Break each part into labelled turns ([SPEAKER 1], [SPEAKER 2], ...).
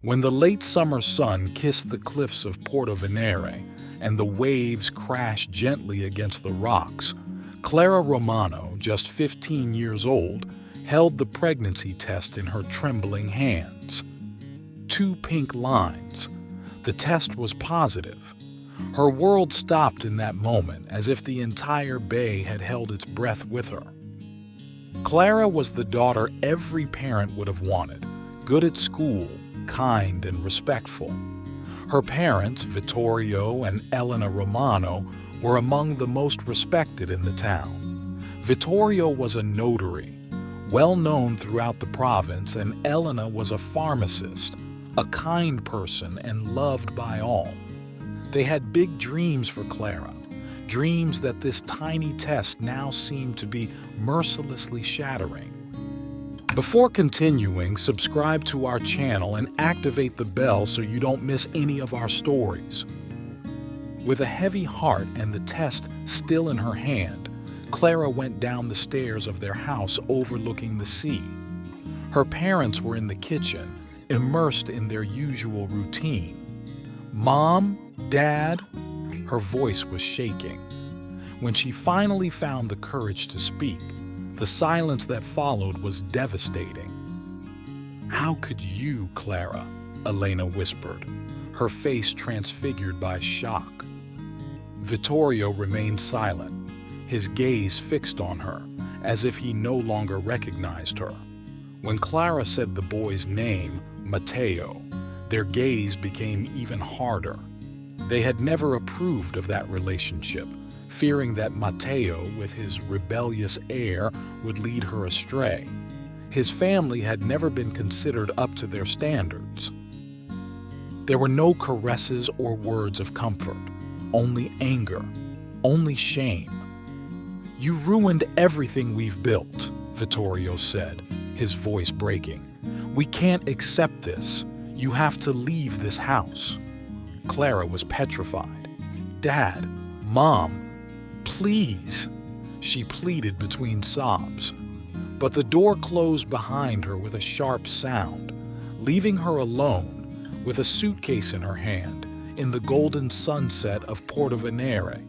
[SPEAKER 1] When the late summer sun kissed the cliffs of Portovenere and the waves crashed gently against the rocks, Clara Romano, just 15 years old, held the pregnancy test in her trembling hands. 2 pink lines. The test was positive. Her world stopped in that moment, as if the entire bay had held its breath with her. Clara was the daughter every parent would have wanted, good at school, kind and respectful. Her parents, Vittorio and Elena Romano, were among the most respected in the town. Vittorio was a notary, well known throughout the province, and Elena was a pharmacist, a kind person and loved by all. They had big dreams for Clara, dreams that this tiny test now seemed to be mercilessly shattering. Before continuing, subscribe to our channel and activate the bell so you don't miss any of our stories. With a heavy heart and the test still in her hand, Clara went down the stairs of their house overlooking the sea. Her parents were in the kitchen, immersed in their usual routine. "Mom? Dad?" Her voice was shaking. When she finally found the courage to speak, the silence that followed was devastating. "How could you, Clara?" Elena whispered, her face transfigured by shock. Vittorio remained silent, his gaze fixed on her, as if he no longer recognized her. When Clara said the boy's name, Matteo, their gaze became even harder. They had never approved of that relationship, fearing that Matteo, with his rebellious air, would lead her astray. His family had never been considered up to their standards. There were no caresses or words of comfort, only anger, only shame. "You ruined everything we've built," Vittorio said, his voice breaking. "We can't accept this. You have to leave this house." Clara was petrified. "Dad, Mom, please," she pleaded between sobs. But the door closed behind her with a sharp sound, leaving her alone, with a suitcase in her hand, in the golden sunset of Portovenere.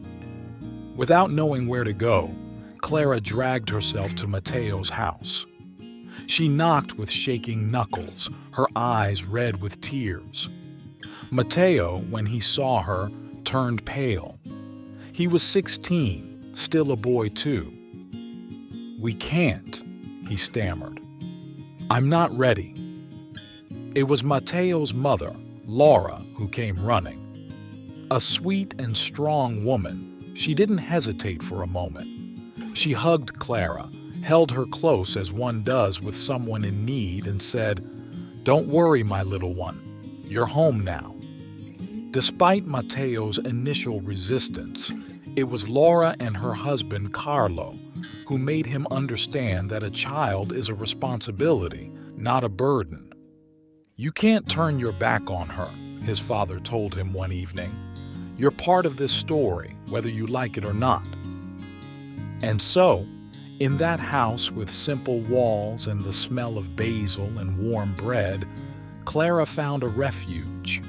[SPEAKER 1] Without knowing where to go, Clara dragged herself to Matteo's house. She knocked with shaking knuckles, her eyes red with tears. Matteo, when he saw her, turned pale. He was 16, still a boy too. "We can't," he stammered. "I'm not ready." It was Matteo's mother, Laura, who came running. A sweet and strong woman, she didn't hesitate for a moment. She hugged Clara, held her close as one does with someone in need, and said, "Don't worry, my little one. You're home now." Despite Matteo's initial resistance, it was Laura and her husband, Carlo, who made him understand that a child is a responsibility, not a burden. "You can't turn your back on her," his father told him one evening. "You're part of this story, whether you like it or not." And so, in that house with simple walls and the smell of basil and warm bread, Clara found a refuge.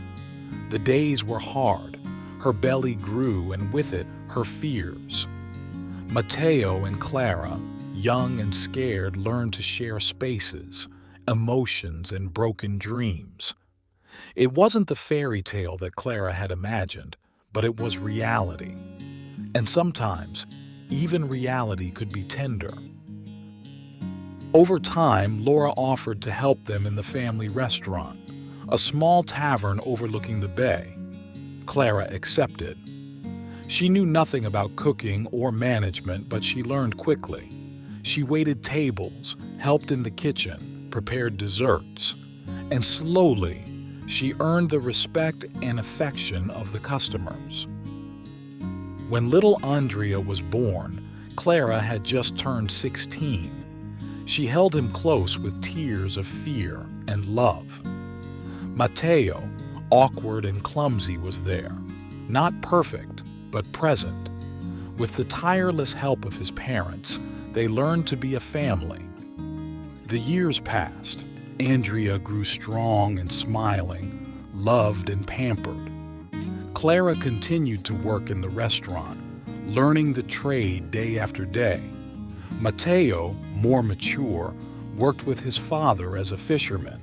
[SPEAKER 1] The days were hard, her belly grew, and with it, her fears. Matteo and Clara, young and scared, learned to share spaces, emotions, and broken dreams. It wasn't the fairy tale that Clara had imagined, but it was reality. And sometimes, even reality could be tender. Over time, Laura offered to help them in the family restaurant, a small tavern overlooking the bay. Clara accepted. She knew nothing about cooking or management, but she learned quickly. She waited tables, helped in the kitchen, prepared desserts, and slowly, she earned the respect and affection of the customers. When little Andrea was born, Clara had just turned 16. She held him close with tears of fear and love. Matteo, awkward and clumsy, was there, not perfect, but present. With the tireless help of his parents, they learned to be a family. The years passed, Andrea grew strong and smiling, loved and pampered. Clara continued to work in the restaurant, learning the trade day after day. Matteo, more mature, worked with his father as a fisherman.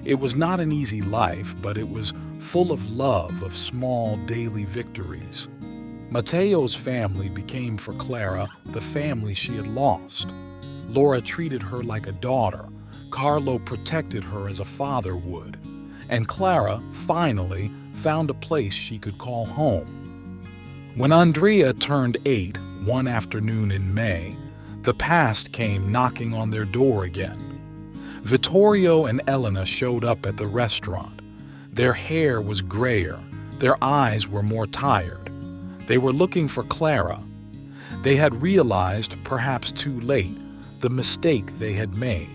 [SPEAKER 1] It was not an easy life, but it was full of love of small daily victories. Matteo's family became for Clara the family she had lost. Laura treated her like a daughter, Carlo protected her as a father would, and Clara, finally, found a place she could call home. When Andrea turned 8 one afternoon in May, the past came knocking on their door again. Vittorio and Elena showed up at the restaurant. Their hair was grayer, their eyes were more tired. They were looking for Clara. They had realized, perhaps too late, the mistake they had made.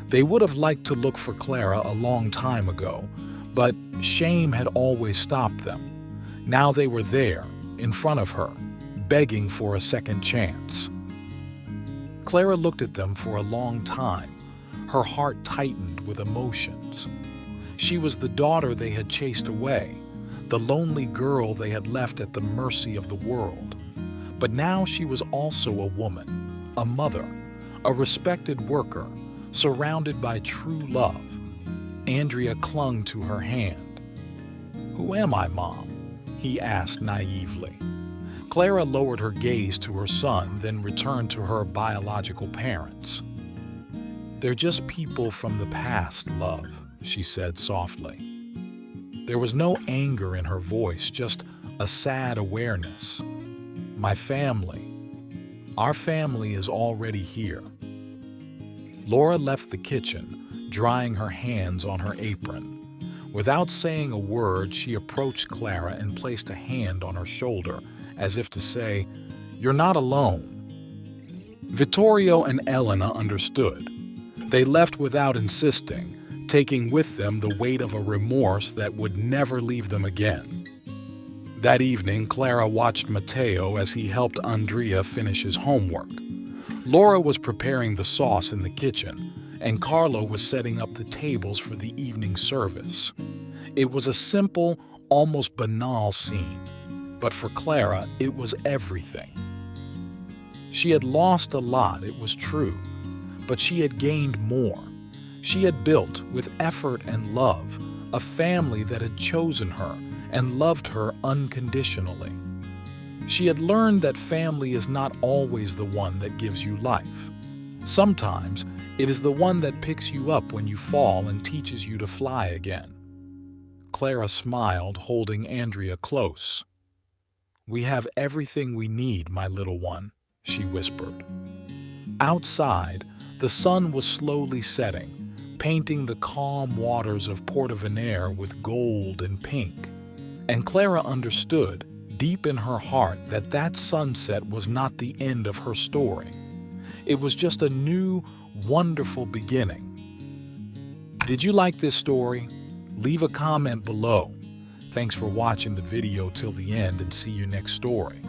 [SPEAKER 1] They would have liked to look for Clara a long time ago, but shame had always stopped them. Now they were there, in front of her, begging for a second chance. Clara looked at them for a long time. Her heart tightened with emotions. She was the daughter they had chased away, the lonely girl they had left at the mercy of the world. But now she was also a woman, a mother, a respected worker, surrounded by true love. Andrea clung to her hand. "Who am I, Mom?" he asked naively. Clara lowered her gaze to her son, then returned to her biological parents. "They're just people from the past, love," she said softly. There was no anger in her voice, just a sad awareness. "My family. Our family is already here." Laura left the kitchen, drying her hands on her apron. Without saying a word, she approached Clara and placed a hand on her shoulder, as if to say, "You're not alone." Vittorio and Elena understood. They left without insisting, taking with them the weight of a remorse that would never leave them again. That evening, Clara watched Matteo as he helped Andrea finish his homework. Laura was preparing the sauce in the kitchen, and Carlo was setting up the tables for the evening service. It was a simple, almost banal scene, but for Clara, it was everything. She had lost a lot, it was true, but she had gained more. She had built, with effort and love, a family that had chosen her and loved her unconditionally. She had learned that family is not always the one that gives you life. Sometimes, it is the one that picks you up when you fall and teaches you to fly again. Clara smiled, holding Andrea close. "We have everything we need, my little one," she whispered. Outside, the sun was slowly setting, painting the calm waters of Portovenere with gold and pink. And Clara understood, deep in her heart, that that sunset was not the end of her story. It was just a new, wonderful beginning. Did you like this story? Leave a comment below. Thanks for watching the video till the end, and see you next story.